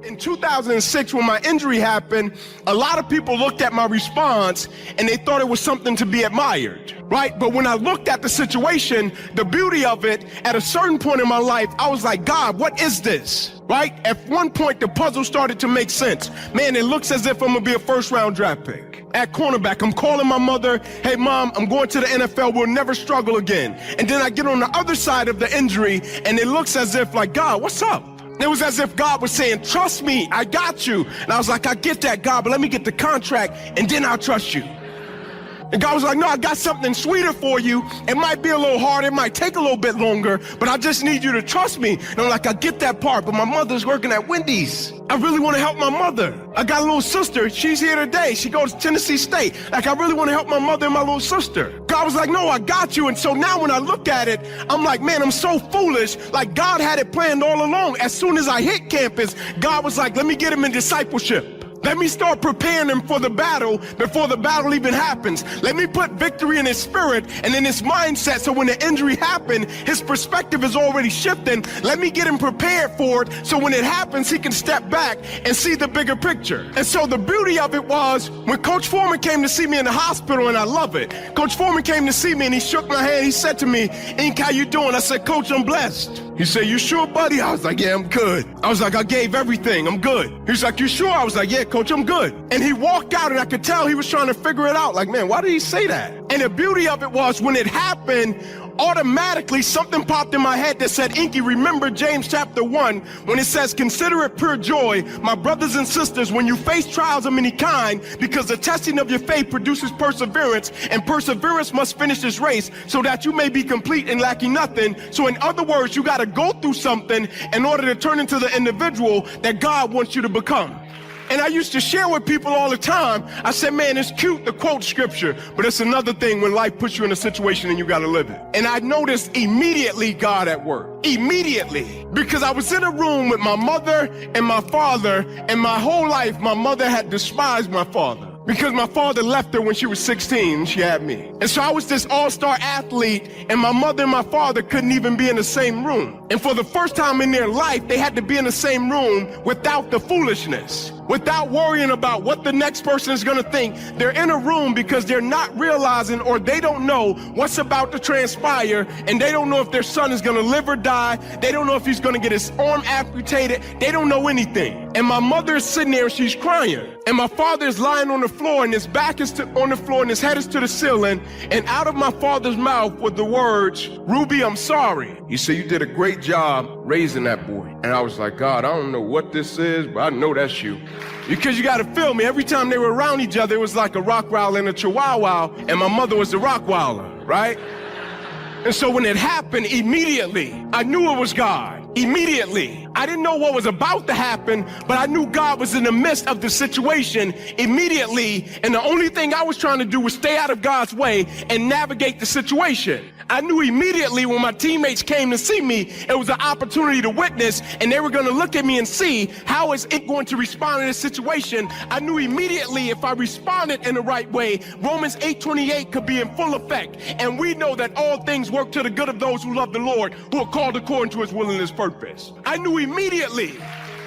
In 2006, when my injury happened, a lot of people looked at my response and they thought it was something to be admired, right? But when I looked at the situation, the beauty of it, at a certain point in my life, I was like, God, what is this, right? At one point, the puzzle started to make sense. Man, it looks as if I'm gonna be a first-round draft pick. At cornerback, I'm calling my mother, hey, Mom, I'm going to the NFL, we'll never struggle again. And then I get on the other side of the injury, and it looks as if, like, God, what's up? It was as if God was saying, trust me, I got you. And I was like, I get that, God, but let me get the contract, and then I'll trust you. And God was like, no, I got something sweeter for you. It might be a little hard, it might take a little bit longer, but I just need you to trust me. And I'm like, I get that part, but my mother's working at Wendy's. I really want to help my mother. I got a little sister, she's here today. She goes to Tennessee State. Like, I really want to help my mother and my little sister. God was like, no, I got you. And so now when I look at it, I'm like, man, I'm so foolish. Like, God had it planned all along. As soon as I hit campus, God was like, let me get him in discipleship. Let me start preparing him for the battle before the battle even happens. Let me put victory in his spirit and in his mindset so when the injury happened, his perspective is already shifting. Let me get him prepared for it so when it happens, he can step back and see the bigger picture. And so the beauty of it was when Coach Foreman came to see me in the hospital, and I love it. Coach Foreman came to see me and he shook my hand. He said to me, Inky, how you doing? I said, Coach, I'm blessed. He said, you sure, buddy? I was like, yeah, I'm good. I was like, I gave everything. I'm good. He's like, you sure? I was like, yeah, Coach, I'm good. And he walked out and I could tell he was trying to figure it out. Like, man, why did he say that? And the beauty of it was when it happened, automatically something popped in my head that said, Inky, remember James chapter 1 when it says, consider it pure joy, my brothers and sisters, when you face trials of any kind, because the testing of your faith produces perseverance, and perseverance must finish this race so that you may be complete and lacking nothing. So in other words, you got to go through something in order to turn into the individual that God wants you to become. And I used to share with people all the time. I said, man, it's cute to quote scripture, but it's another thing when life puts you in a situation and you got to live it. And I noticed immediately God at work. Immediately. Because I was in a room with my mother and my father, and my whole life my mother had despised my father. Because my father left her when she was 16 and she had me. And so I was this all-star athlete, and my mother and my father couldn't even be in the same room. And for the first time in their life, they had to be in the same room without the foolishness, without worrying about what the next person is gonna think. They're in a room because they're not realizing, or they don't know what's about to transpire, and they don't know if their son is gonna live or die. They don't know if he's gonna get his arm amputated. They don't know anything. And my mother is sitting there, she's crying. And my father is lying on the floor, and his back is on the floor, and his head is to the ceiling. And out of my father's mouth were the words, Ruby, I'm sorry. He said, you did a great job raising that boy. And I was like, God, I don't know what this is, but I know that's you. Because you got to feel me, every time they were around each other, it was like a Rottweiler and a Chihuahua, and my mother was the Rottweiler, right? And so when it happened, immediately, I knew it was God. Immediately. I didn't know what was about to happen, but I knew God was in the midst of the situation immediately, and the only thing I was trying to do was stay out of God's way and navigate the situation. I knew immediately when my teammates came to see me, it was an opportunity to witness, and they were going to look at me and see how is it going to respond in this situation. I knew immediately if I responded in the right way, Romans 8:28 could be in full effect, and we know that all things work to the good of those who love the Lord, who are called according to his will and his purpose. I knew immediately.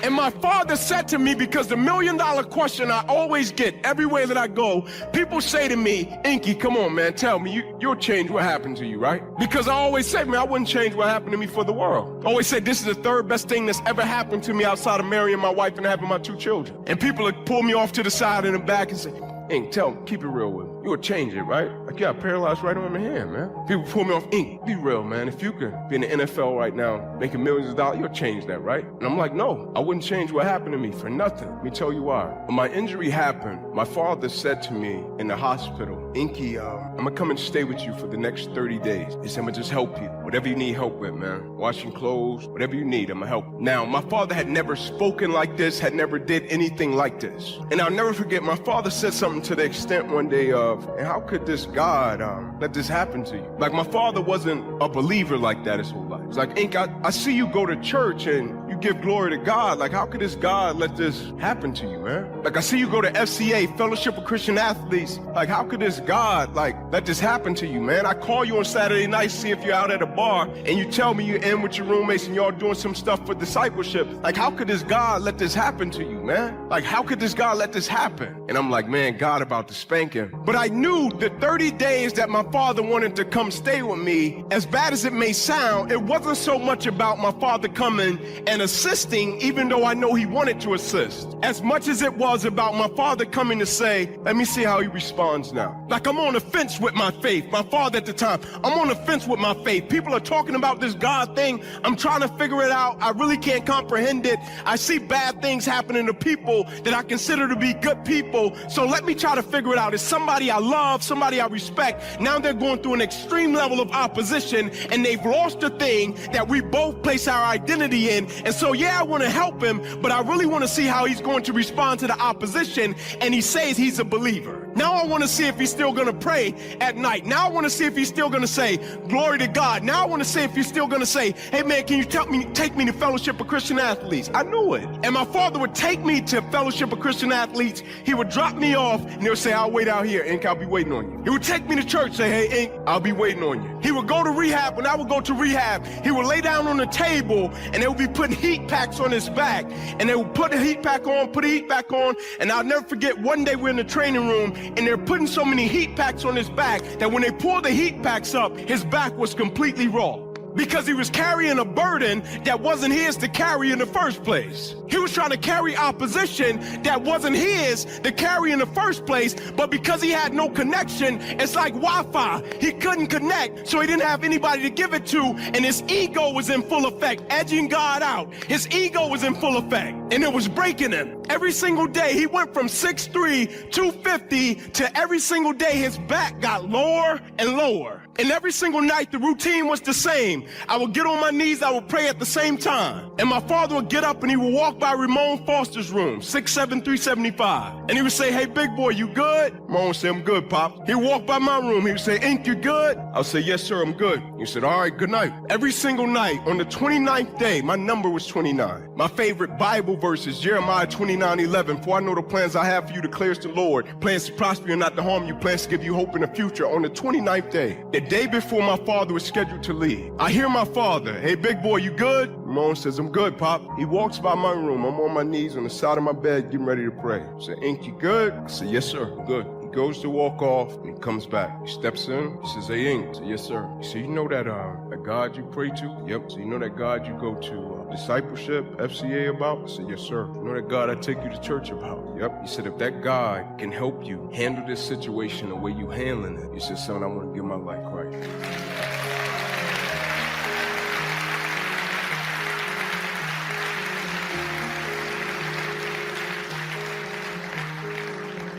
And my father said to me, because the $1 million question I always get everywhere that I go, people say to me, Inky, come on, man, tell me, you'll change what happened to you, right? Because I always say, man, I wouldn't change what happened to me for the world. I always say, this is the third best thing that's ever happened to me outside of marrying my wife and having my 2 children. And people would pull me off to the side and the back and say, Ink, tell me, keep it real with me. You would change it, right? Like, you got a paralyzed right arm and hand, man. People pull me off, Ink, be real, man. If you could be in the NFL right now, making millions of dollars, you'll change that, right? And I'm like, no, I wouldn't change what happened to me for nothing. Let me tell you why. When my injury happened, my father said to me in the hospital, Inky, I'm gonna come and stay with you for the next 30 days. He said, I'm gonna just help you. Whatever you need help with, man. Washing clothes, whatever you need, I'm gonna help. Now, my father had never spoken like this, had never did anything like this. And I'll never forget, my father said something to the extent one day of, and how could this God let this happen to you? Like, my father wasn't a believer like that his whole life. It's like, Ink, I see you go to church and you give glory to God. Like, how could this God let this happen to you, man? Like, I see you go to FCA, Fellowship of Christian Athletes. Like, how could this God, like, let this happen to you, man? I call you on Saturday night, see if you're out at a bar, and you tell me you're in with your roommates and y'all doing some stuff for discipleship. Like, how could this God let this happen to you, man? Like, how could this God let this happen? And I'm like, man, God about to spank him. But I knew the 30 days that my father wanted to come stay with me, as bad as it may sound, it wasn't so much about my father coming and assisting, even though I know he wanted to assist, as much as it was about my father coming to say, let me see how he responds now. Like, I'm on the fence with my faith. My father at the time, I'm on the fence with my faith. People are talking about this God thing. I'm trying to figure it out. I really can't comprehend it. I see bad things happening to people that I consider to be good people. So let me try to figure it out. It's somebody I love, somebody I respect. Now they're going through an extreme level of opposition, and they've lost the thing that we both place our identity in. And so, yeah, I want to help him, but I really want to see how he's going to respond to the opposition. And he says he's a believer. Now I want to see if he's still going to pray at night. Now I want to see if he's still going to say, glory to God. Now I want to see if he's still going to say, hey man, can you take me to Fellowship of Christian Athletes? I knew it. And my father would take me to Fellowship of Christian Athletes. He would drop me off and he would say, I'll wait out here, Ink, I'll be waiting on you. He would take me to church, say, hey, Ink, I'll be waiting on you. He would go to rehab. When I would go to rehab, he would lay down on the table and they would be putting heat packs on his back. And they would put the heat pack on, put the heat pack on. And I'll never forget, one day we're in the training room and they're putting so many heat packs on his back that when they pulled the heat packs up, his back was completely raw, because he was carrying a burden that wasn't his to carry in the first place. He was trying to carry opposition that wasn't his to carry in the first place, but because he had no connection, it's like Wi-Fi. He couldn't connect, so he didn't have anybody to give it to, and his ego was in full effect, edging God out. His ego was in full effect, and it was breaking him. Every single day, he went from 6'3", 250, to every single day his back got lower and lower. And every single night, the routine was the same. I would get on my knees, I would pray at the same time. And my father would get up and he would walk by Ramon Foster's room, 6'7", 375. And he would say, hey, big boy, you good? Ramon would say, I'm good, Pop. He would walk by my room. He would say, Ink, you good? I would say, yes, sir, I'm good. He said, all right, good night. Every single night, on the 29th day, my number was 29. My favorite Bible verse is Jeremiah 29:11. For I know the plans I have for you, declares the Lord. Plans to prosper you and not to harm you. Plans to give you hope in the future. On the 29th day, the day before my father was scheduled to leave, I hear my father, hey, big boy, you good? Ramon says, I'm good, Pop. He walks by my room. I'm on my knees on the side of my bed getting ready to pray. I said, Ink, you good? I said, yes, sir, I'm good. He goes to walk off and he comes back. He steps in. He says, hey, Ink. I said, yes, sir. He said, you know that God you pray to? Yep. So you know that God you go to discipleship, FCA about? I said, yes, sir. You know that God I take you to church about? Yep. He said, if that God can help you handle this situation the way you handling it, he said, son, I want to give my life right.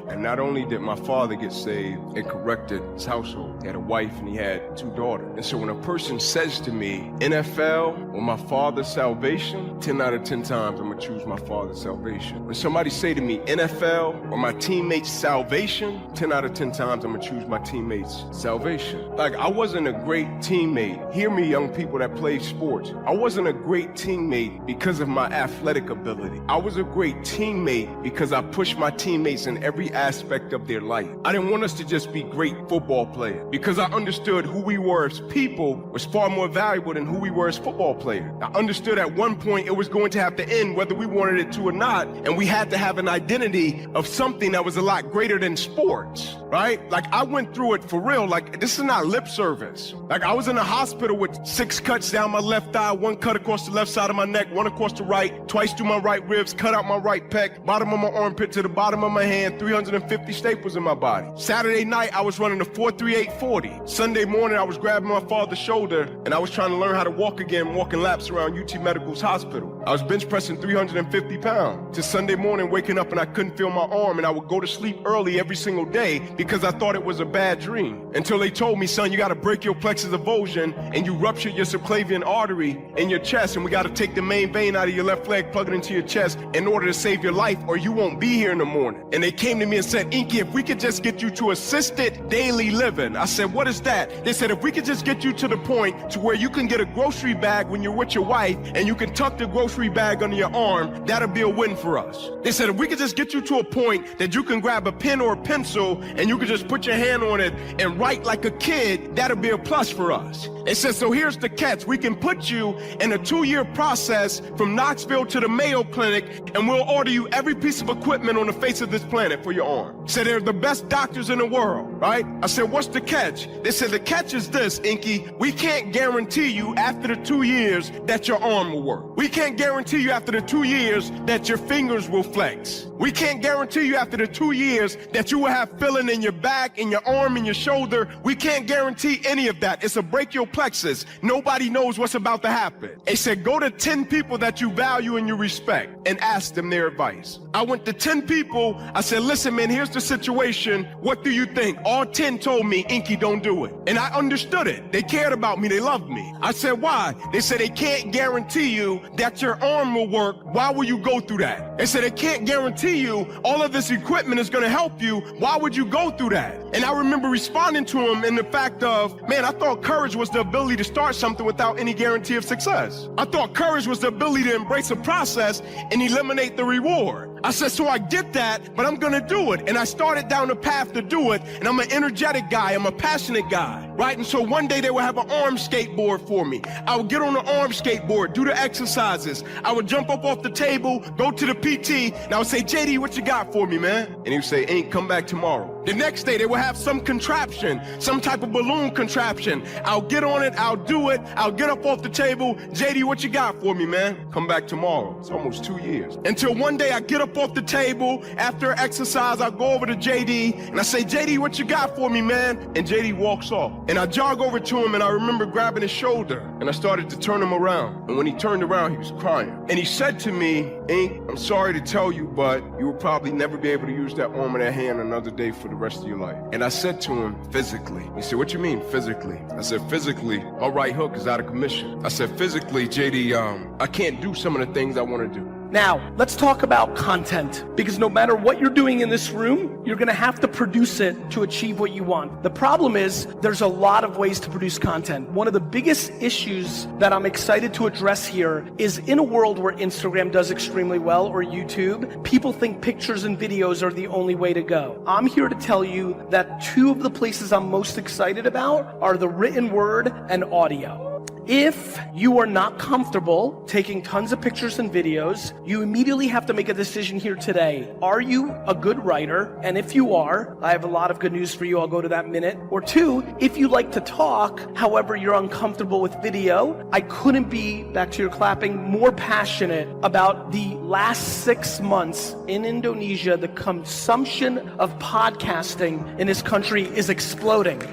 And not only did my father get saved, it corrected his household. He had a wife and he had 2 daughters. And so when a person says to me, NFL or my father's salvation, 10 out of 10 times I'm gonna choose my father's salvation. When somebody say to me, NFL or my teammates' salvation, 10 out of 10 times I'm gonna choose my teammates' salvation. Like, I wasn't a great teammate. Hear me, young people that play sports. I wasn't a great teammate because of my athletic ability. I was a great teammate because I pushed my teammates in every aspect of their life. I didn't want us to just be great football players, because I understood who we were as people was far more valuable than who we were as football players. I understood at one point it was going to have to end whether we wanted it to or not, and we had to have an identity of something that was a lot greater than sports, right? Like, I went through it for real. Like, this is not lip service. Like, I was in the hospital with 6 cuts down my left thigh, 1 cut across the left side of my neck, 1 across the right, twice through my right ribs, cut out my right pec, bottom of my armpit to the bottom of my hand, 350 staples in my body. Saturday night, I was running a 4.3840. Sunday morning, I was grabbing my father's shoulder and I was trying to learn how to walk again, walking laps around UT Medical's hospital. I was bench pressing 350 pounds. To Sunday morning, waking up and I couldn't feel my arm, and I would go to sleep early every single day because I thought it was a bad dream. Until they told me, son, you gotta break your plexus avulsion and you ruptured your subclavian artery in your chest, and we gotta take the main vein out of your left leg, plug it into your chest in order to save your life, or you won't be here in the morning. And they came to me and said, Inky, if we could just get you to assisted daily living. I said, what is that? They said, if we could just get you to the point to where you can get a grocery bag when you're with your wife and you can tuck the grocery bag under your arm, that'll be a win for us. They said, if we could just get you to a point that you can grab a pen or a pencil and you can just put your hand on it and write like a kid, that'll be a plus for us. They said, so here's the catch. We can put you in a 2-year process from Knoxville to the Mayo Clinic, and we'll order you every piece of equipment on the face of this planet for your arm. Said they're the best doctors in the world, right? I said, what's the catch? They said, the catch is this, Inky. We can't guarantee you after the 2 years that your arm will work. We can't guarantee you after the 2 years that your fingers will flex. We can't guarantee you after the 2 years that you will have feeling in your back, in your arm, in your shoulder. We can't guarantee any of that. It's a break your plexus. Nobody knows what's about to happen. They said, go to 10 people that you value and you respect and ask them their advice. I went to 10 people. I said, listen, man, here's the situation. What do you think? All 10 told me, Inky, don't do it. And I understood it. They cared about me. They loved me. I said, why? They said, they can't guarantee you that your arm will work. Why will you go through that? They said, they can't guarantee you all of this equipment is going to help you. Why would you go through that? And I remember responding to him in the fact of, man, I thought courage was the ability to start something without any guarantee of success. I thought courage was the ability to embrace a process and eliminate the reward. I said, so I get that, but I'm gonna do it. And I started down the path to do it, and I'm an energetic guy, I'm a passionate guy, right? And so one day they would have an arm skateboard for me. I would get on the arm skateboard, do the exercises. I would jump up off the table, go to the PT, and I would say, JD, what you got for me, man? And he would say, Ain't, come back tomorrow. The next day they would have some contraption, some type of balloon contraption. I'll get on it, I'll do it, I'll get up off the table. JD, what you got for me, man? Come back tomorrow. It's almost 2 years. Until one day I get up off the table, after exercise, I go over to JD and I say, JD, what you got for me, man? And JD walks off. And I jog over to him and I remember grabbing his shoulder and I started to turn him around. And when he turned around, he was crying. And he said to me, Ink, I'm sorry to tell you, but you will probably never be able to use that arm or that hand another day for the rest of your life. And I said to him, physically. He said, what you mean physically? I said, physically, our right hook is out of commission. I said, physically, JD, I can't do some of the things I want to do. Now, let's talk about content, because no matter what you're doing in this room, you're gonna have to produce it to achieve what you want. The problem is, there's a lot of ways to produce content. One of the biggest issues that I'm excited to address here is in a world where Instagram does extremely well, or YouTube, people think pictures and videos are the only way to go. I'm here to tell you that 2 of the places I'm most excited about are the written word and audio. If you are not comfortable taking tons of pictures and videos, you immediately have to make a decision here today. Are you a good writer? And if you are, I have a lot of good news for you. I'll go to that in a minute. Or 2, if you like to talk, however you're uncomfortable with video, I couldn't be, back to your clapping, more passionate about the last 6 months in Indonesia. The consumption of podcasting in this country is exploding.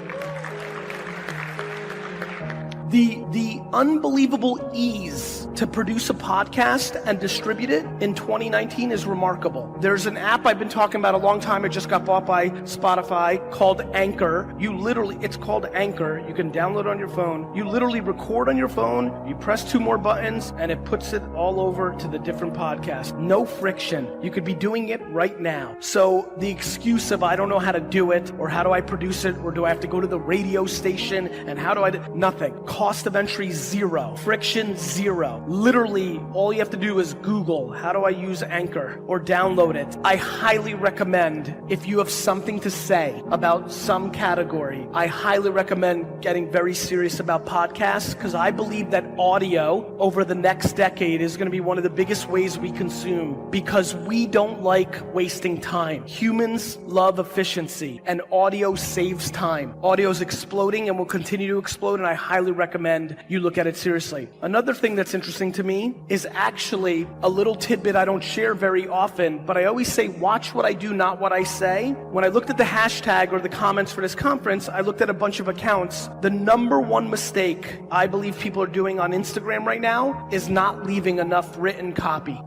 The unbelievable ease to produce a podcast and distribute it in 2019 is remarkable. There's an app I've been talking about a long time. It just got bought by Spotify called Anchor. It's called Anchor. You can download it on your phone. You literally record on your phone. You press 2 more buttons and it puts it all over to the different podcasts. No friction. You could be doing it right now. So the excuse of I don't know how to do it, or how do I produce it, or do I have to go to the radio station, and how do I do nothing. Cost of entry 0. Friction 0. Literally, all you have to do is Google, how do I use Anchor, or download it. I highly recommend, if you have something to say about some category, I highly recommend getting very serious about podcasts, because I believe that audio over the next decade is going to be one of the biggest ways we consume, because we don't like wasting time. Humans love efficiency, and audio saves time. Audio is exploding and will continue to explode, and I highly recommend recommend you look at it seriously. Another thing that's interesting to me is actually a little tidbit I don't share very often, but I always say, watch what I do, not what I say. When I looked at the hashtag or the comments for this conference, I looked at a bunch of accounts. The number one mistake I believe people are doing on Instagram right now is not leaving enough written copy.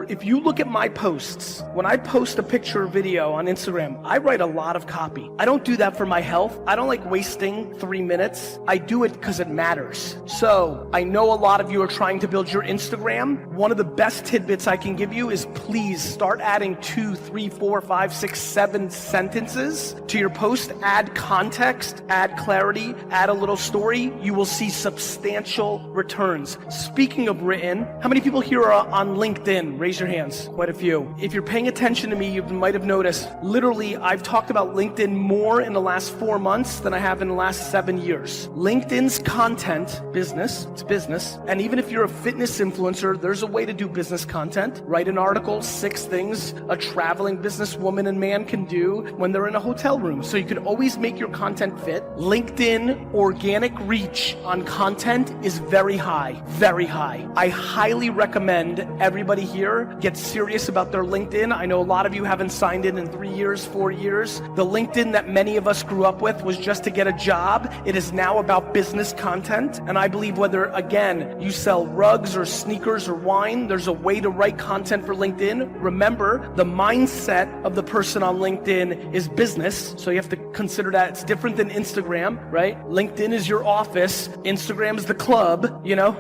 If you look at my posts, when I post a picture or video on Instagram, I write a lot of copy. I don't do that for my health. I don't like wasting 3 minutes. I do it because it matters. So I know a lot of you are trying to build your Instagram. One of the best tidbits I can give you is please start adding 2, 3, 4, 5, 6, 7 sentences to your post. Add context, add clarity, add a little story. You will see substantial returns. Speaking of written, how many people here are on LinkedIn? Raise your hands. Quite a few. If you're paying attention to me, you might have noticed, literally, I've talked about LinkedIn more in the last 4 months than I have in the last 7 years. LinkedIn's content, business, it's business. And even if you're a fitness influencer, there's a way to do business content. Write an article, 6 things a traveling businesswoman and man can do when they're in a hotel room. So you can always make your content fit. LinkedIn organic reach on content is very high, very high. I highly recommend everybody here get serious about their LinkedIn. I know a lot of you haven't signed in 3 years, 4 years. The LinkedIn that many of us grew up with was just to get a job. It is now about business content. And I believe whether, again, you sell rugs or sneakers or wine, there's a way to write content for LinkedIn. Remember, the mindset of the person on LinkedIn is business. So you have to consider that it's different than Instagram, right? LinkedIn is your office. Instagram is the club, you know?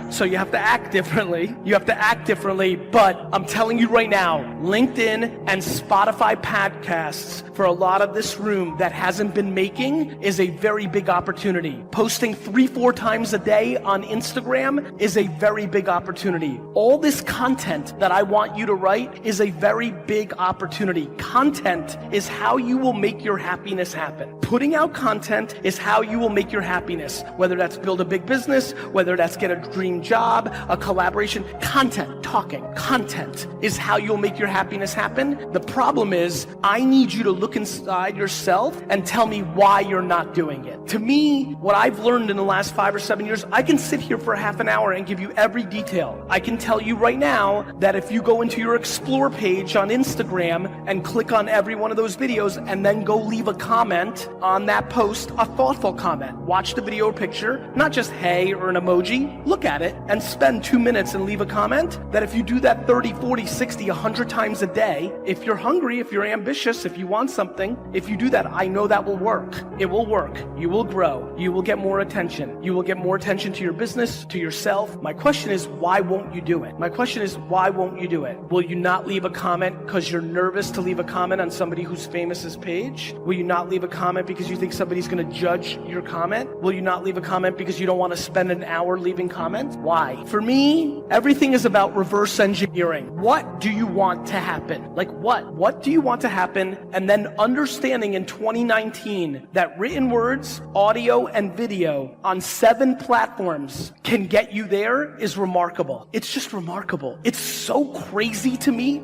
So you have to act differently. You have to act differently, but I'm telling you right now, LinkedIn and Spotify podcasts for a lot of this room that hasn't been making is a very big opportunity. Posting 3-4 times a day on Instagram is a very big opportunity. All this content that I want you to write is a very big opportunity. Content is how you will make your happiness happen. Putting out content is how you will make your happiness, whether that's build a big business, whether that's get a dream job, a collaboration. Content, talking, content is how you'll make your happiness happen. The problem is I need you to look inside yourself and tell me why you're not doing it. To me, what I've learned in the last 5 or 7 years, I can sit here for half an hour and give you every detail. I can tell you right now that if you go into your explore page on Instagram and click on every one of those videos and then go leave a comment on that post, a thoughtful comment, watch the video or picture, not just hey or an emoji, look at it and spend 2 minutes and leave a comment, that if you do that 30, 40, 60, 100 times a day, if you're hungry, if you're ambitious, if you want something, if you do that, I know that will work. It will work. You will grow. You will get more attention. You will get more attention to your business, to yourself. My question is, why won't you do it? My question is, why won't you do it? Will you not leave a comment because you're nervous to leave a comment on somebody who's famous's page? Will you not leave a comment because you think somebody's going to judge your comment? Will you not leave a comment because you don't want to spend an hour leaving comments? Why? For me, everything is about reverse engineering. What do you want to happen? Like what? What do you want to happen? And then understanding in 2019 that written words, audio, and video on 7 platforms can get you there is remarkable. It's just remarkable. It's so crazy to me.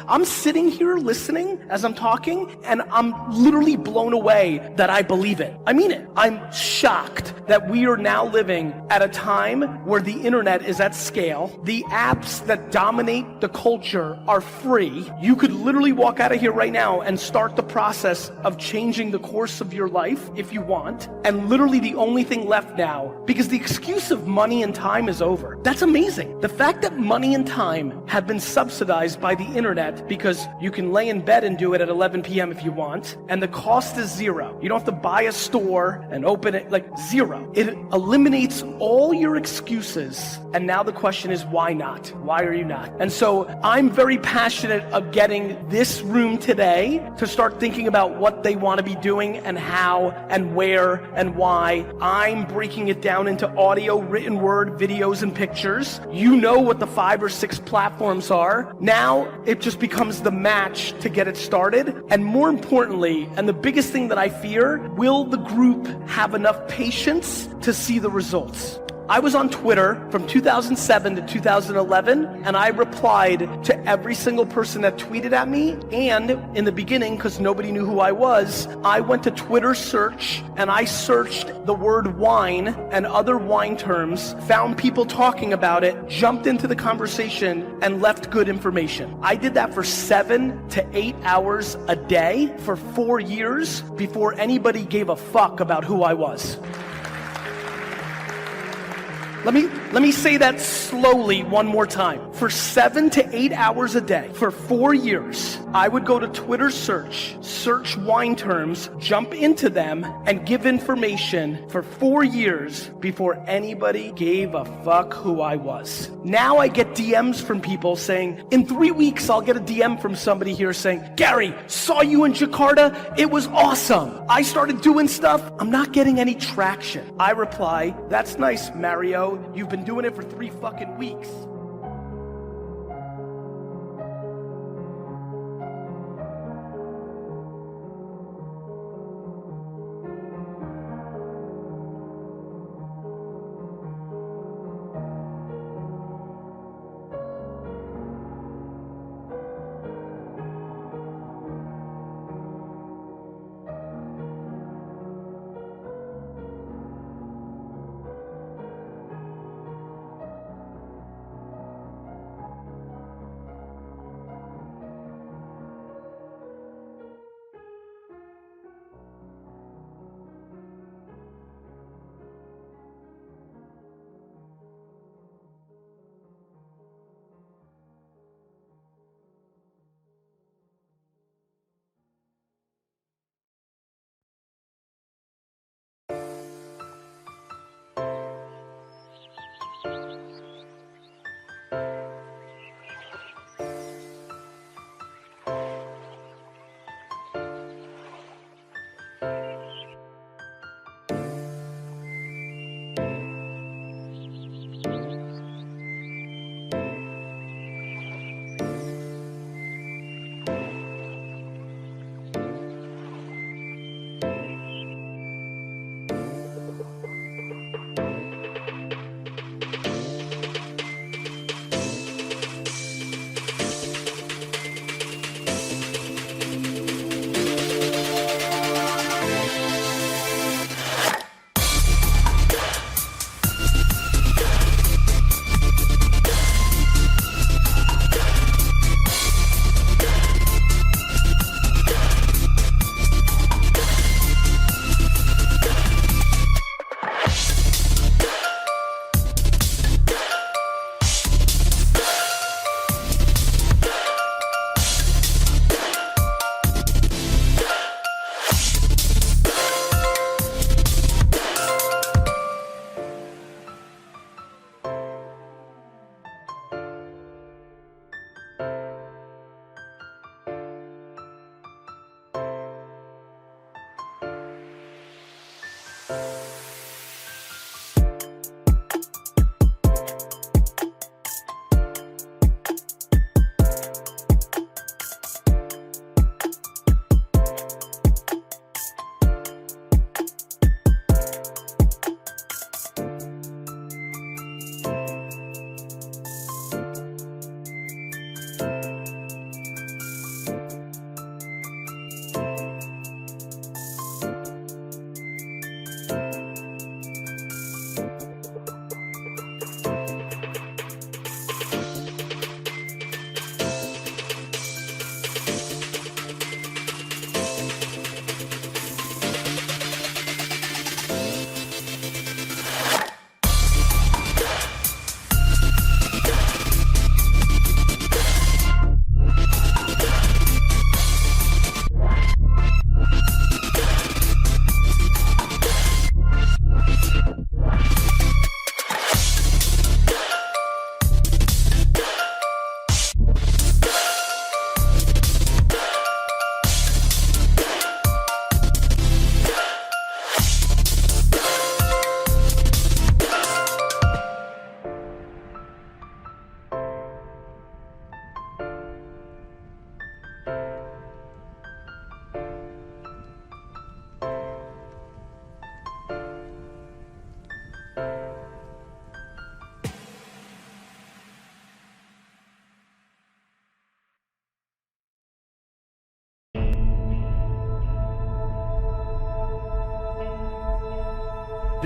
I'm sitting here listening as I'm talking, and I'm literally blown away that I believe it. I mean it. I'm shocked that we are now living at a time where the internet is at scale. The apps that dominate the culture are free. You could literally walk out of here right now and start the process of changing the course of your life if you want. And literally the only thing left now, because the excuse of money and time is over. That's amazing. The fact that money and time have been subsidized by the internet because you can lay in bed and do it at 11 p.m. if you want, and the cost is zero. You don't have to buy a store and open it, like zero. It eliminates all your excuses. And now the question is, why not? Why are you not? And so I'm very passionate of getting this room today to start thinking about what they want to be doing and how and where and why. I'm breaking it down into audio, written word, videos, and pictures. You know what the 5 or 6 platforms are. Now it just becomes the match to get it started. And more importantly, and the biggest thing that I fear, will the group have enough patience to see the results? I was on Twitter from 2007 to 2011, and I replied to every single person that tweeted at me. And in the beginning, because nobody knew who I was, I went to Twitter search and I searched the word wine and other wine terms, found people talking about it, jumped into the conversation, and left good information. I did that for 7 to 8 hours a day for 4 years before anybody gave a fuck about who I was. Let me say that slowly one more time. For 7 to 8 hours a day, for 4 years, I would go to Twitter search wine terms, jump into them, and give information for 4 years before anybody gave a fuck who I was. Now I get DMs from people saying, in 3 weeks I'll get a DM from somebody here saying, Gary, saw you in Jakarta, it was awesome. I started doing stuff, I'm not getting any traction. I reply, that's nice, Mario. You've been doing it for 3 fucking weeks.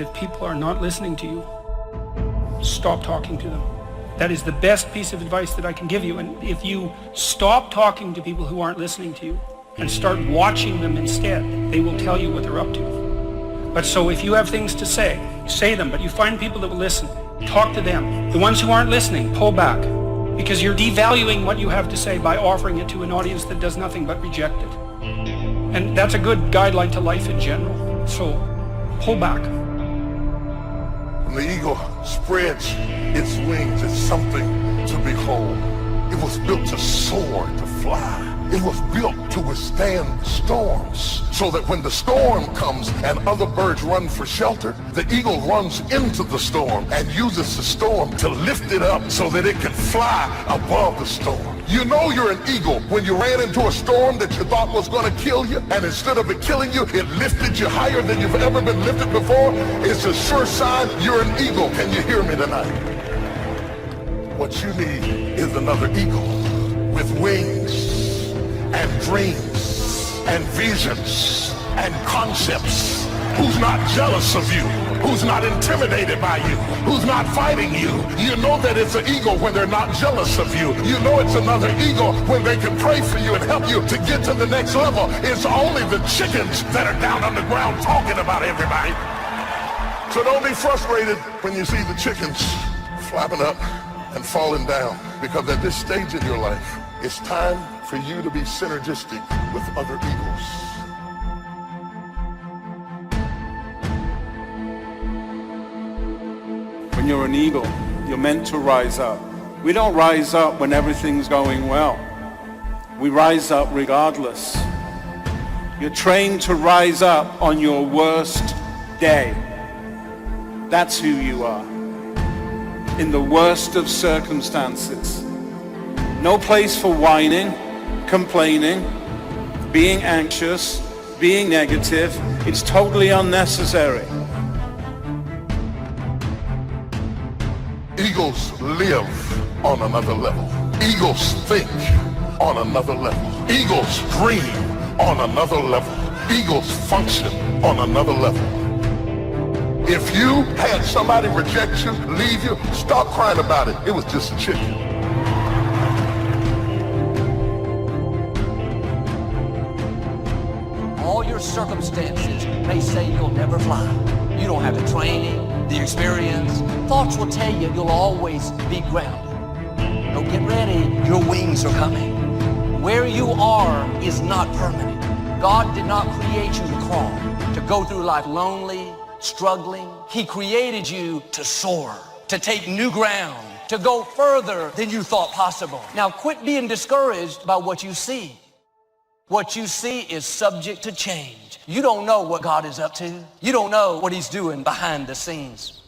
if people are not listening to you, stop talking to them. That is the best piece of advice that I can give you. And if you stop talking to people who aren't listening to you and start watching them instead, they will tell you what they're up to. But so if you have things to say them, but you find people that will listen. Talk to them. The ones who aren't listening, pull back. Because you're devaluing what you have to say by offering it to an audience that does nothing but reject it. And that's a good guideline to life in general. So pull back. When the eagle spreads its wings, it's something to behold. It was built to soar, to fly. It was built to withstand storms, so that when the storm comes and other birds run for shelter, the eagle runs into the storm and uses the storm to lift it up so that it can fly above the storm. You know you're an eagle when you ran into a storm that you thought was going to kill you, and instead of it killing you, it lifted you higher than you've ever been lifted before. It's a sure sign you're an eagle. Can you hear me tonight? What you need is another eagle with wings and dreams and visions and concepts, who's not jealous of you, who's not intimidated by you, who's not fighting you. You know that it's an eagle when they're not jealous of you. You know it's another eagle when they can pray for you and help you to get to the next level. It's only the chickens that are down on the ground talking about everybody. So don't be frustrated when you see the chickens flapping up and falling down, because at this stage in your life, it's time for you to be synergistic with other eagles. When you're an eagle, you're meant to rise up. We don't rise up when everything's going well. We rise up regardless. You're trained to rise up on your worst day. That's who you are. In the worst of circumstances. No place for whining, complaining, being anxious, being negative. It's totally unnecessary. Eagles live on another level. Eagles think on another level. Eagles dream on another level. Eagles function on another level. If you had somebody reject you, leave you, stop crying about it. It was just a chicken. All your circumstances may say you'll never fly. You don't have the training, the experience. Thoughts will tell you you'll always be grounded. So get ready, your wings are coming. Where you are is not permanent. God did not create you to crawl, to go through life lonely, struggling. He created you to soar, to take new ground, to go further than you thought possible. Now quit being discouraged by what you see. What you see is subject to change. You don't know what God is up to. You don't know what he's doing behind the scenes.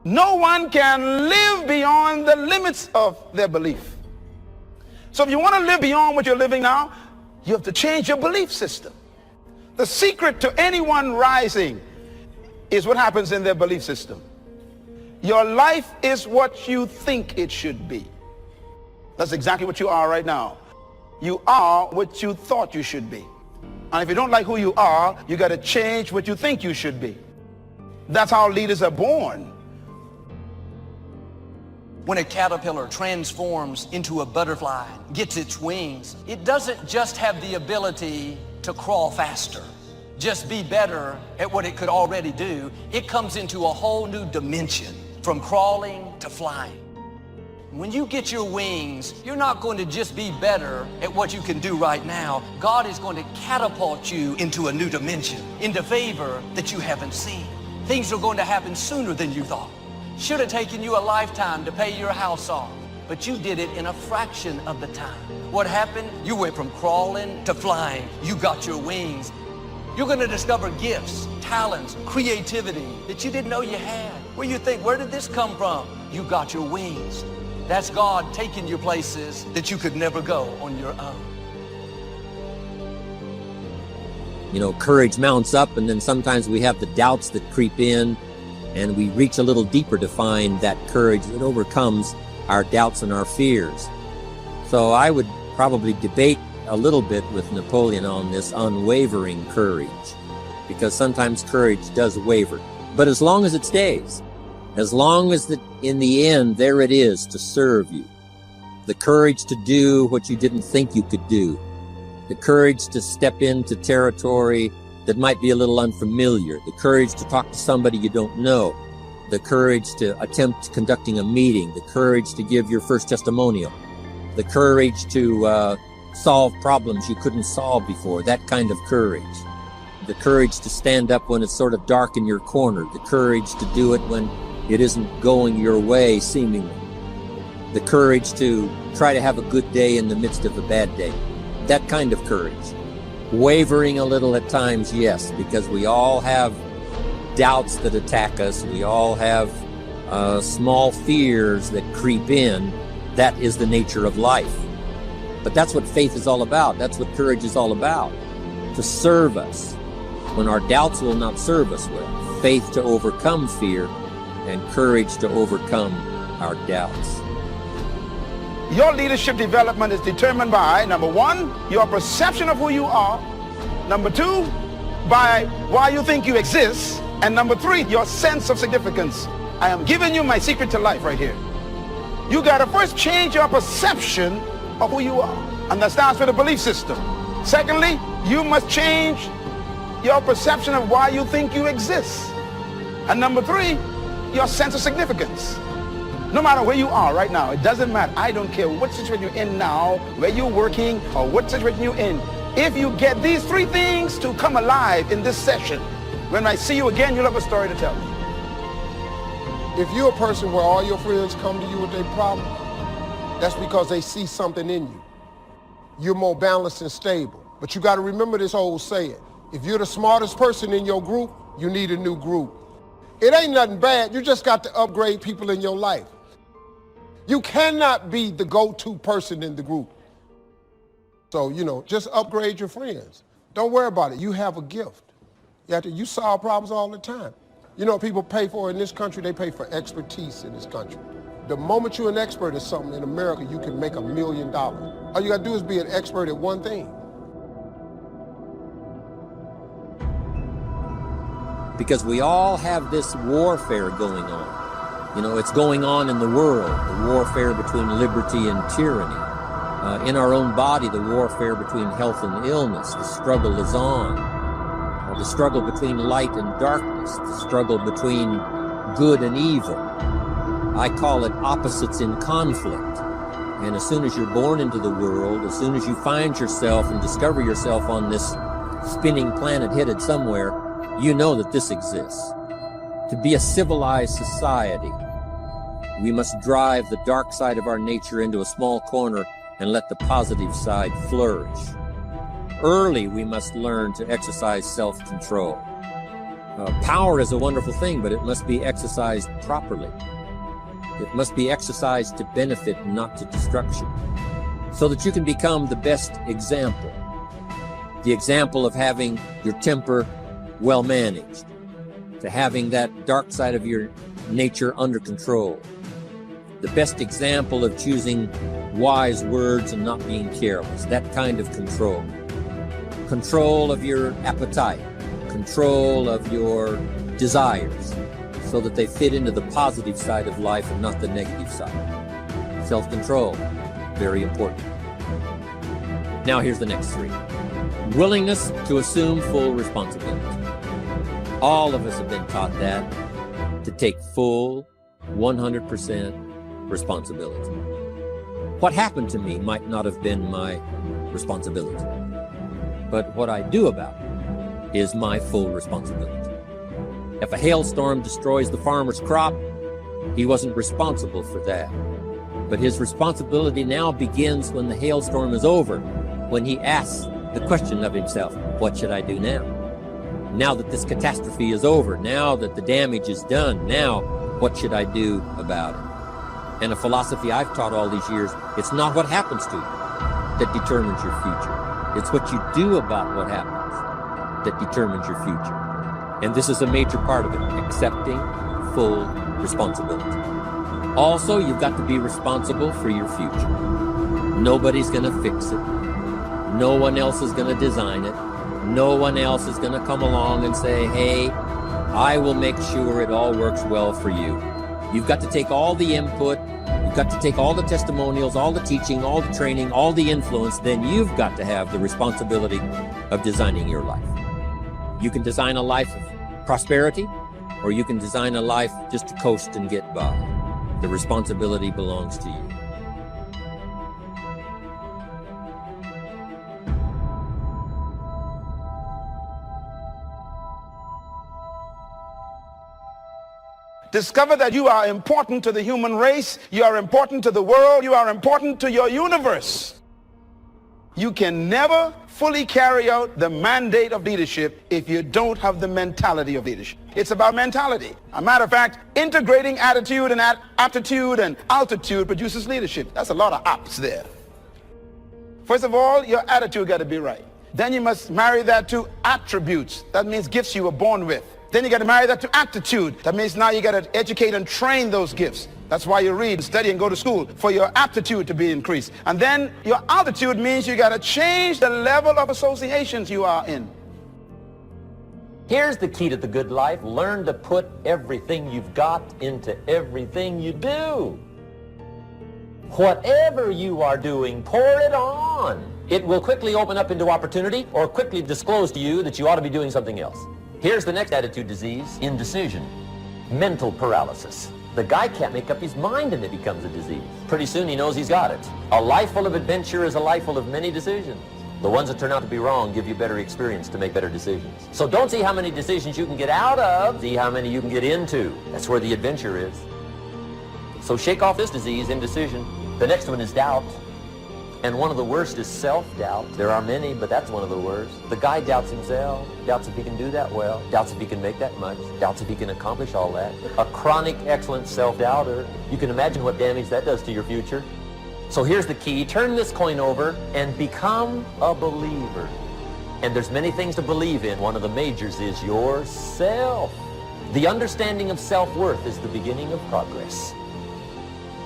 No one can live beyond the limits of their belief. So if you want to live beyond what you're living now, you have to change your belief system. The secret to anyone rising is what happens in their belief system. Your life is what you think it should be. That's exactly what you are right now. You are what you thought you should be. And if you don't like who you are, you got to change what you think you should be. That's how leaders are born. When a caterpillar transforms into a butterfly, gets its wings, it doesn't just have the ability to crawl faster, just be better at what it could already do. It comes into a whole new dimension, from crawling to flying. When you get your wings, you're not going to just be better at what you can do right now. God is going to catapult you into a new dimension, into favor that you haven't seen. Things are going to happen sooner than you thought. Should have taken you a lifetime to pay your house off, but you did it in a fraction of the time. What happened? You went from crawling to flying. You got your wings. You're going to discover gifts, talents, creativity that you didn't know you had. Where you think, where did this come from? You got your wings. That's God taking you places that you could never go on your own. You know, courage mounts up, and then sometimes we have the doubts that creep in, and we reach a little deeper to find that courage that overcomes our doubts and our fears. So I would probably debate a little bit with Napoleon on this unwavering courage. because sometimes courage does waver. But as long as it stays, as long as in the end, there it is to serve you, the courage to do what you didn't think you could do, the courage to step into territory that might be a little unfamiliar, the courage to talk to somebody you don't know, the courage to attempt conducting a meeting, the courage to give your first testimonial, the courage to solve problems you couldn't solve before, that kind of courage. The courage to stand up when it's sort of dark in your corner, the courage to do it when it isn't going your way, seemingly. The courage to try to have a good day in the midst of a bad day. That kind of courage. Wavering a little at times, yes, because we all have doubts that attack us. We all have small fears that creep in. That is the nature of life. But that's what faith is all about. That's what courage is all about. To serve us when our doubts will not serve us well. Faith to overcome fear, and courage to overcome our doubts. Your leadership development is determined by, number one, your perception of who you are. Number two, by why you think you exist. And number three, your sense of significance. I am giving you my secret to life right here. You got to first change your perception of who you are. And that starts with a belief system. Secondly, you must change your perception of why you think you exist. And number three, your sense of significance. No matter where you are right now, it doesn't matter. I don't care what situation you're in now, where you're working, or what situation you're in. If you get these three things to come alive in this session, when I see you again, you'll have a story to tell me. If you're a person where all your friends come to you with their problems, that's because they see something in you. You're more balanced and stable. But you got to remember this old saying. If you're the smartest person in your group, you need a new group. It ain't nothing bad. You just got to upgrade people in your life. You cannot be the go-to person in the group. So, just upgrade your friends. Don't worry about it. You have a gift. You solve problems all the time. You know what people pay for in this country? They pay for expertise in this country. The moment you're an expert at something in America, you can make $1 million. All you got to do is be an expert at one thing. Because we all have this warfare going on. It's going on in the world, the warfare between liberty and tyranny. In our own body, the warfare between health and illness. The struggle is on. The struggle between light and darkness. The struggle between good and evil. I call it opposites in conflict. And as soon as you're born into the world, as soon as you find yourself and discover yourself on this spinning planet headed somewhere, you know that this exists. To be a civilized society, we must drive the dark side of our nature into a small corner and let the positive side flourish. Early, we must learn to exercise self-control. Power is a wonderful thing, but it must be exercised properly. It must be exercised to benefit, not to destruction, so that you can become the best example. The example of having your temper well managed, to having that dark side of your nature under control. The best example of choosing wise words and not being careless, that kind of control. Control of your appetite, control of your desires, so that they fit into the positive side of life and not the negative side. Self-control, very important. Now here's the next three. Willingness to assume full responsibility. All of us have been taught that, to take full, 100% responsibility. What happened to me might not have been my responsibility, but what I do about it is my full responsibility. If a hailstorm destroys the farmer's crop, he wasn't responsible for that. But his responsibility now begins when the hailstorm is over, when he asks the question of himself, what should I do now? Now that this catastrophe is over, now that the damage is done, now what should I do about it? And a philosophy I've taught all these years, it's not what happens to you that determines your future. It's what you do about what happens that determines your future. And this is a major part of it, accepting full responsibility. Also, you've got to be responsible for your future. Nobody's going to fix it. No one else is going to design it. No one else is going to come along and say, hey, I will make sure it all works well for you. You've got to take all the input, you've got to take all the testimonials, all the teaching, all the training, all the influence, then you've got to have the responsibility of designing your life. You can design a life of prosperity, or you can design a life just to coast and get by. The responsibility belongs to you. Discover that you are important to the human race, you are important to the world, you are important to your universe. You can never fully carry out the mandate of leadership if you don't have the mentality of leadership. It's about mentality. A matter of fact, integrating attitude and aptitude and altitude produces leadership. That's a lot of ops there. First of all, your attitude got to be right. Then you must marry that to attributes. That means gifts you were born with. Then you got to marry that to aptitude. That means now you got to educate and train those gifts. That's why you read, study, and go to school, for your aptitude to be increased. And then your altitude means you got to change the level of associations you are in. Here's the key to the good life. Learn to put everything you've got into everything you do. Whatever you are doing, pour it on. It will quickly open up into opportunity or quickly disclose to you that you ought to be doing something else. Here's the next attitude disease: indecision, mental paralysis. The guy can't make up his mind and it becomes a disease. Pretty soon he knows he's got it. A life full of adventure is a life full of many decisions. The ones that turn out to be wrong give you better experience to make better decisions. So don't see how many decisions you can get out of, see how many you can get into. That's where the adventure is. So shake off this disease, indecision. The next one is doubt. And one of the worst is self-doubt. There are many, but that's one of the worst. The guy doubts himself, doubts if he can do that well, doubts if he can make that much, doubts if he can accomplish all that. A chronic, excellent self-doubter. You can imagine what damage that does to your future. So here's the key: turn this coin over and become a believer. And there's many things to believe in. One of the majors is yourself. The understanding of self-worth is the beginning of progress.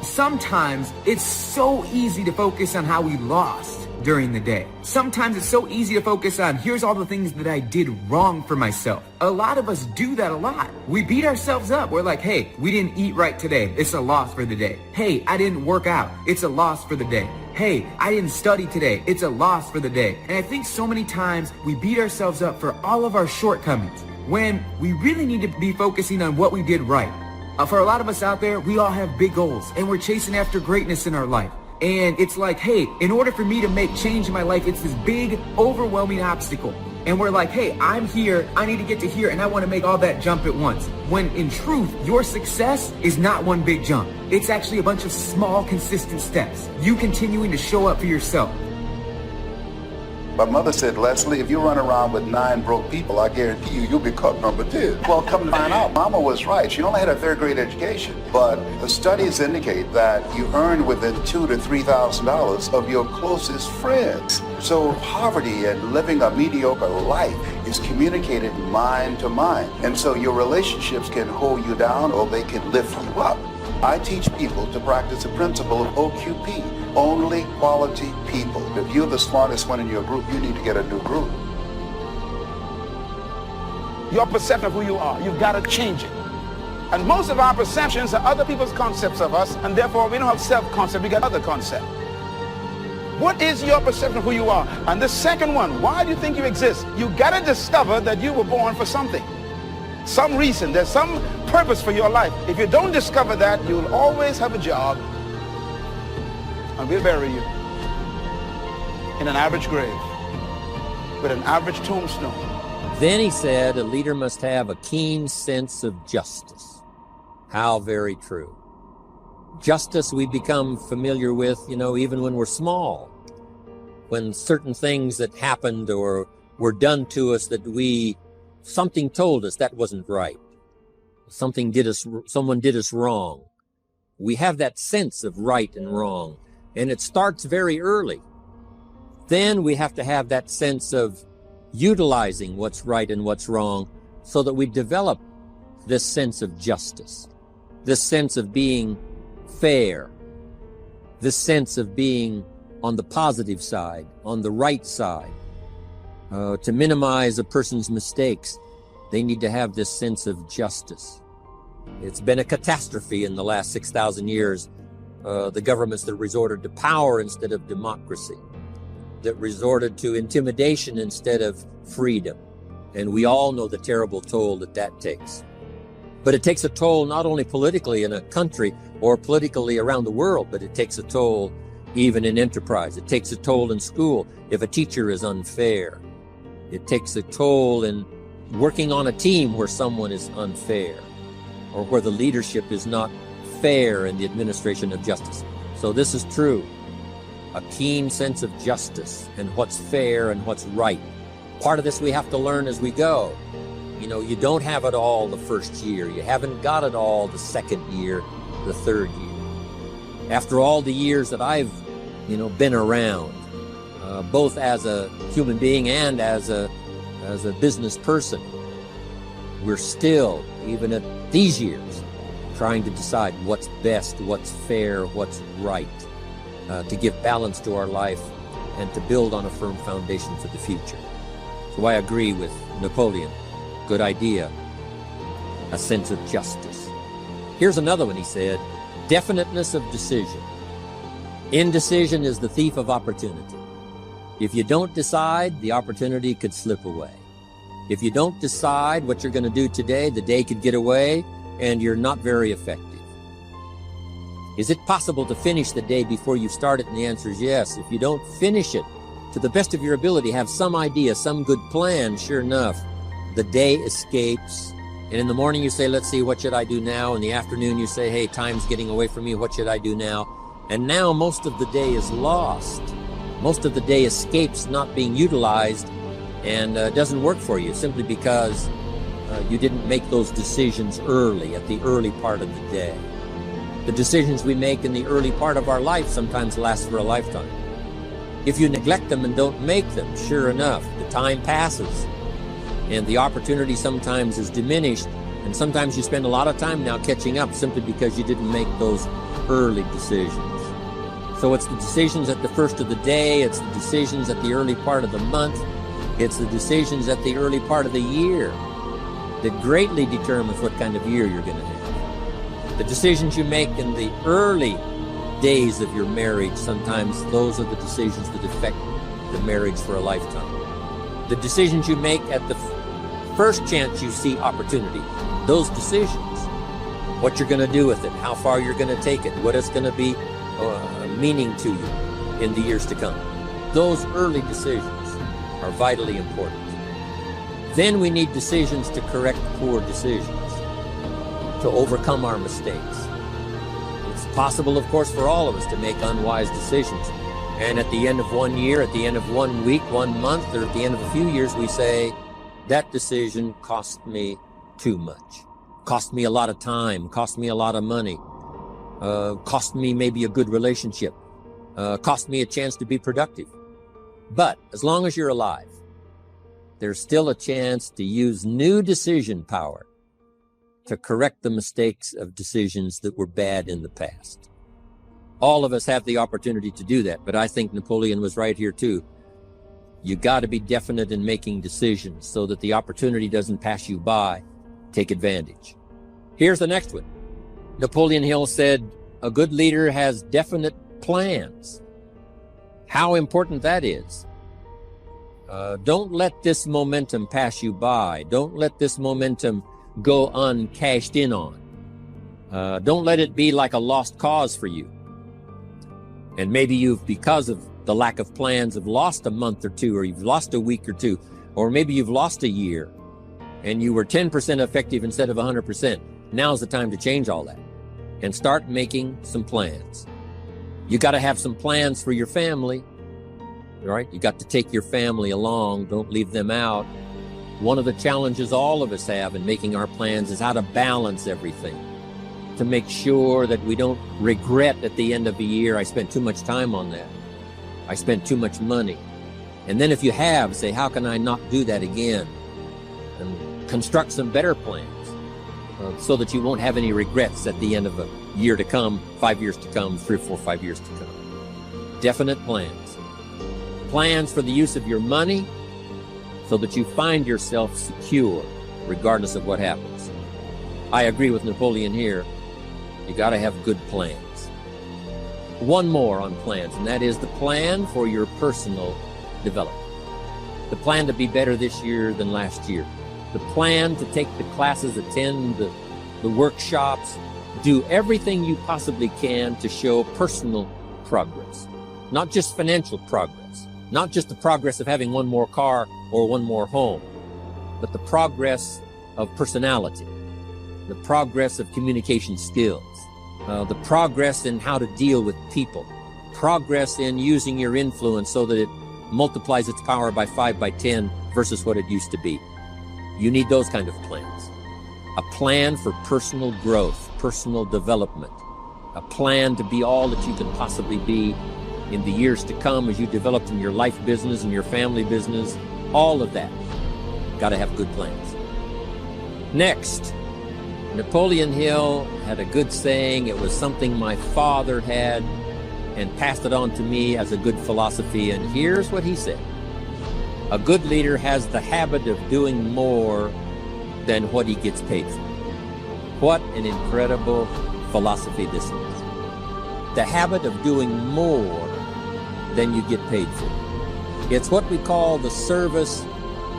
Sometimes it's so easy to focus on how we lost during the day. Sometimes it's so easy to focus on, here's all the things that I did wrong for myself. A lot of us do that a lot. We beat ourselves up. We're like, hey, we didn't eat right today. It's a loss for the day. Hey, I didn't work out. It's a loss for the day. Hey, I didn't study today. It's a loss for the day. And I think so many times we beat ourselves up for all of our shortcomings when we really need to be focusing on what we did right. For a lot of us out there, we all have big goals and we're chasing after greatness in our life. And it's like, hey, in order for me to make change in my life, it's this big, overwhelming obstacle. And we're like, hey, I'm here, I need to get to here, and I want to make all that jump at once. When in truth, your success is not one big jump. It's actually a bunch of small, consistent steps. You continuing to show up for yourself. My mother said, Leslie, if you run around with 9 broke people, I guarantee you'll be caught number 10. Well, come to find out, Mama was right. She only had a third grade education. But the studies indicate that you earn within $2,000 to $3,000 of your closest friends. So poverty and living a mediocre life is communicated mind to mind. And so your relationships can hold you down or they can lift you up. I teach people to practice the principle of OQP, only quality people. If you're the smartest one in your group, you need to get a new group. Your perception of who you are, you've got to change it. And most of our perceptions are other people's concepts of us, and therefore we don't have self-concept, we got other concept. What is your perception of who you are? And the second one, why do you think you exist? You got to discover that you were born for something. Some reason, there's some purpose for your life. If you don't discover that, you'll always have a job, and we'll bury you in an average grave with an average tombstone. Then he said, a leader must have a keen sense of justice. How very true. Justice we become familiar with, even when we're small. When certain things that happened or were done to us that something told us that wasn't right. Someone did us wrong. We have that sense of right and wrong, and it starts very early. Then we have to have that sense of utilizing what's right and what's wrong so that we develop this sense of justice, this sense of being fair, this sense of being on the positive side, on the right side. To minimize a person's mistakes, they need to have this sense of justice. It's been a catastrophe in the last 6,000 years. The governments that resorted to power instead of democracy, that resorted to intimidation instead of freedom. And we all know the terrible toll that that takes. But it takes a toll not only politically in a country or politically around the world, but it takes a toll even in enterprise. It takes a toll in school if a teacher is unfair. It takes a toll in working on a team where someone is unfair, or where the leadership is not fair in the administration of justice. So this is true. A keen sense of justice and what's fair and what's right. Part of this we have to learn as we go. You know, you don't have it all the first year. You haven't got it all the second year, the third year. After all the years that I've, been around, both as a human being and as a business person, we're still, even at these years, trying to decide what's best, what's fair, what's right, to give balance to our life and to build on a firm foundation for the future. So I agree with Napoleon. Good idea. A sense of justice. Here's another one, he said. Definiteness of decision. Indecision is the thief of opportunity. If you don't decide, the opportunity could slip away. If you don't decide what you're going to do today, the day could get away and you're not very effective. Is it possible to finish the day before you start it? And the answer is yes. If you don't finish it to the best of your ability, have some idea, some good plan, sure enough, the day escapes. And in the morning you say, let's see, what should I do now? In the afternoon you say, hey, time's getting away from me, what should I do now? And now most of the day is lost. Most of the day escapes not being utilized and doesn't work for you simply because you didn't make those decisions early, at the early part of the day. The decisions we make in the early part of our life sometimes last for a lifetime. If you neglect them and don't make them, sure enough, the time passes and the opportunity sometimes is diminished, and sometimes you spend a lot of time now catching up simply because you didn't make those early decisions. So it's the decisions at the first of the day, it's the decisions at the early part of the month, it's the decisions at the early part of the year that greatly determines what kind of year you're going to have. The decisions you make in the early days of your marriage, sometimes those are the decisions that affect the marriage for a lifetime. The decisions you make at the first chance you see opportunity, those decisions, what you're going to do with it, how far you're going to take it, what it's going to be meaning to you in the years to come. Those early decisions are vitally important. Then we need decisions to correct poor decisions, to overcome our mistakes. It's possible, of course, for all of us to make unwise decisions. And at the end of 1 year, at the end of 1 week, 1 month, or at the end of a few years, we say, that decision cost me too much. Cost me a lot of time, cost me a lot of money, cost me maybe a good relationship, cost me a chance to be productive. But as long as you're alive, there's still a chance to use new decision power to correct the mistakes of decisions that were bad in the past. All of us have the opportunity to do that, but I think Napoleon was right here too. You got to be definite in making decisions so that the opportunity doesn't pass you by. Take advantage. Here's the next one. Napoleon Hill said, a good leader has definite plans. How important that is. Don't let this momentum pass you by. Don't let this momentum go uncashed in on. Don't let it be like a lost cause for you. And maybe you've, because of the lack of plans, have lost a month or two, or you've lost a week or two, or maybe you've lost a year and you were 10% effective instead of 100%. Now's the time to change all that and start making some plans. You got to have some plans for your family, right? You got to take your family along. Don't leave them out. One of the challenges all of us have in making our plans is how to balance everything, to make sure that we don't regret at the end of the year, I spent too much time on that. I spent too much money. And then if you have, say, how can I not do that again? And construct some better plans so that you won't have any regrets at the end of a year to come, 5 years to come, 3 or 4, 5 years to come. Definite plans. Plans for the use of your money, so that you find yourself secure regardless of what happens. I agree with Napoleon here. You got to have good plans. One more on plans, and that is the plan for your personal development. The plan to be better this year than last year. The plan to take the classes, attend the workshops, do everything you possibly can to show personal progress. Not just financial progress, not just the progress of having one more car or one more home, but the progress of personality, the progress of communication skills, the progress in how to deal with people, progress in using your influence so that it multiplies its power by 5 by 10 versus what it used to be. You need those kind of plans. A plan for personal growth, personal development, a plan to be all that you can possibly be in the years to come as you develop in your life business and your family business, all of that. Got to have good plans. Next, Napoleon Hill had a good saying. It was something my father had and passed it on to me as a good philosophy. And here's what he said. A good leader has the habit of doing more than what he gets paid for. What an incredible philosophy this is. The habit of doing more than you get paid for. It's what we call the service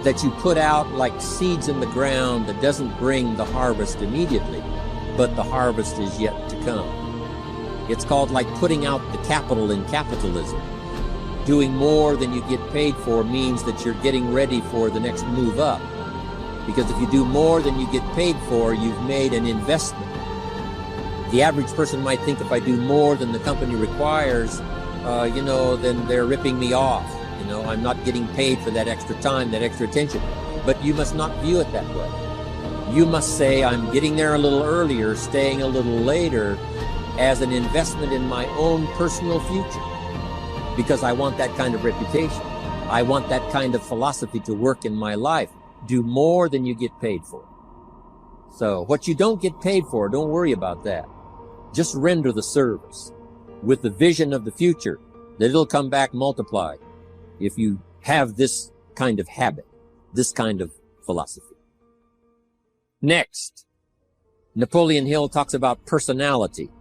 that you put out like seeds in the ground that doesn't bring the harvest immediately, but the harvest is yet to come. It's called like putting out the capital in capitalism. Doing more than you get paid for means that you're getting ready for the next move up. Because if you do more than you get paid for, you've made an investment. The average person might think if I do more than the company requires, then they're ripping me off. I'm not getting paid for that extra time, that extra attention. But you must not view it that way. You must say, I'm getting there a little earlier, staying a little later, as an investment in my own personal future. Because I want that kind of reputation. I want that kind of philosophy to work in my life. Do more than you get paid for. So what you don't get paid for, don't worry about that. Just render the service with the vision of the future that it'll come back multiplied if you have this kind of habit, this kind of philosophy. Next, Napoleon Hill talks about personality.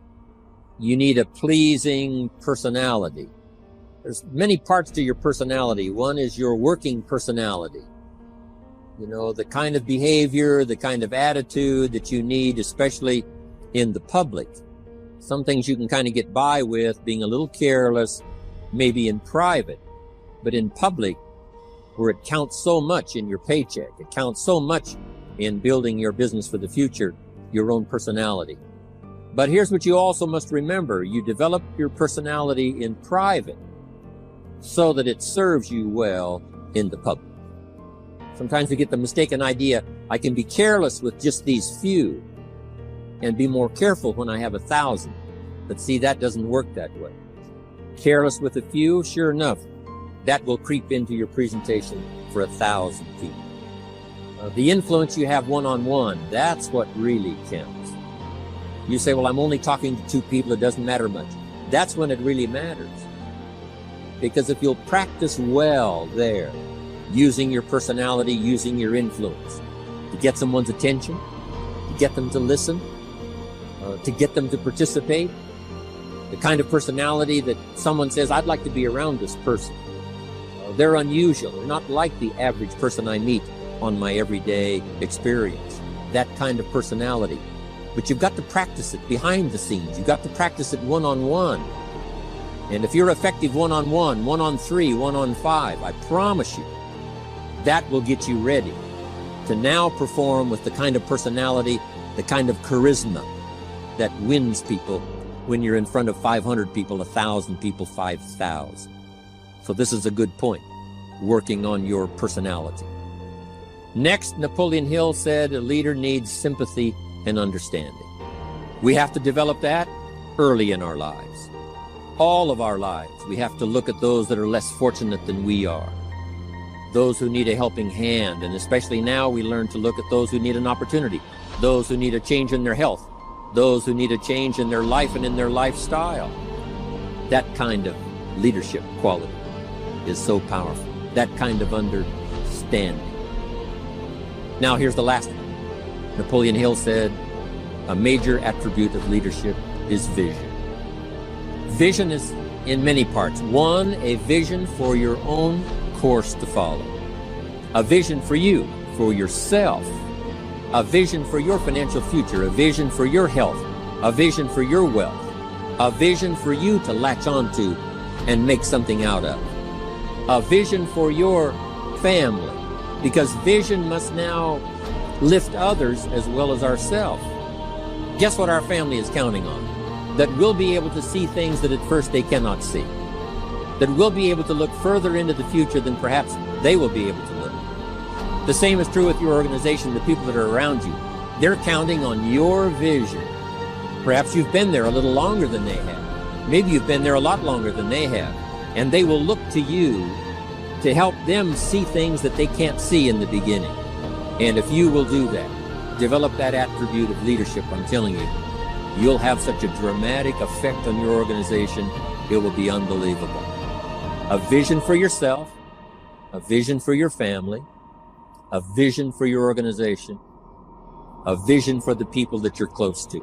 You need a pleasing personality. There's many parts to your personality. One is your working personality. The kind of behavior, the kind of attitude that you need, especially in the public. Some things you can kind of get by with being a little careless, maybe in private, but in public, where it counts so much in your paycheck, it counts so much in building your business for the future, your own personality. But here's what you also must remember. You develop your personality in private so that it serves you well in the public. Sometimes we get the mistaken idea, I can be careless with just these few and be more careful when I have 1,000. But see, that doesn't work that way. Careless with a few, sure enough, that will creep into your presentation for 1,000 people. The influence you have one-on-one, that's what really counts. You say, well, I'm only talking to 2 people, it doesn't matter much. That's when it really matters. Because if you'll practice well there, using your personality, using your influence to get someone's attention, to get them to listen, to get them to participate, the kind of personality that someone says, I'd like to be around this person. They're unusual. They're not like the average person I meet on my everyday experience. That kind of personality. But you've got to practice it behind the scenes. You've got to practice it one-on-one. And if you're effective one-on-one, 1-on-3, 1-on-5, I promise you, that will get you ready to now perform with the kind of personality, the kind of charisma that wins people when you're in front of 500 people, 1,000 people, 5,000. So this is a good point, working on your personality. Next, Napoleon Hill said a leader needs sympathy and understanding. We have to develop that early in our lives. All of our lives, we have to look at those that are less fortunate than we are. Those who need a helping hand, and especially now we learn to look at those who need an opportunity, those who need a change in their health, those who need a change in their life and in their lifestyle. That kind of leadership quality is so powerful. That kind of understanding outstanding. Now here's the last one. Napoleon Hill said, a major attribute of leadership is vision. Vision is in many parts. One, a vision for your own course to follow. A vision for you, for yourself. A vision for your financial future. A vision for your health. A vision for your wealth. A vision for you to latch onto and make something out of. A vision for your family, because vision must now lift others as well as ourselves. Guess what our family is counting on? That we'll be able to see things that at first they cannot see. That we'll be able to look further into the future than perhaps they will be able to look. The same is true with your organization, the people that are around you. They're counting on your vision. Perhaps you've been there a little longer than they have. Maybe you've been there a lot longer than they have. And they will look to you to help them see things that they can't see in the beginning. And if you will do that, develop that attribute of leadership, I'm telling you, you'll have such a dramatic effect on your organization, it will be unbelievable. A vision for yourself, a vision for your family, a vision for your organization, a vision for the people that you're close to.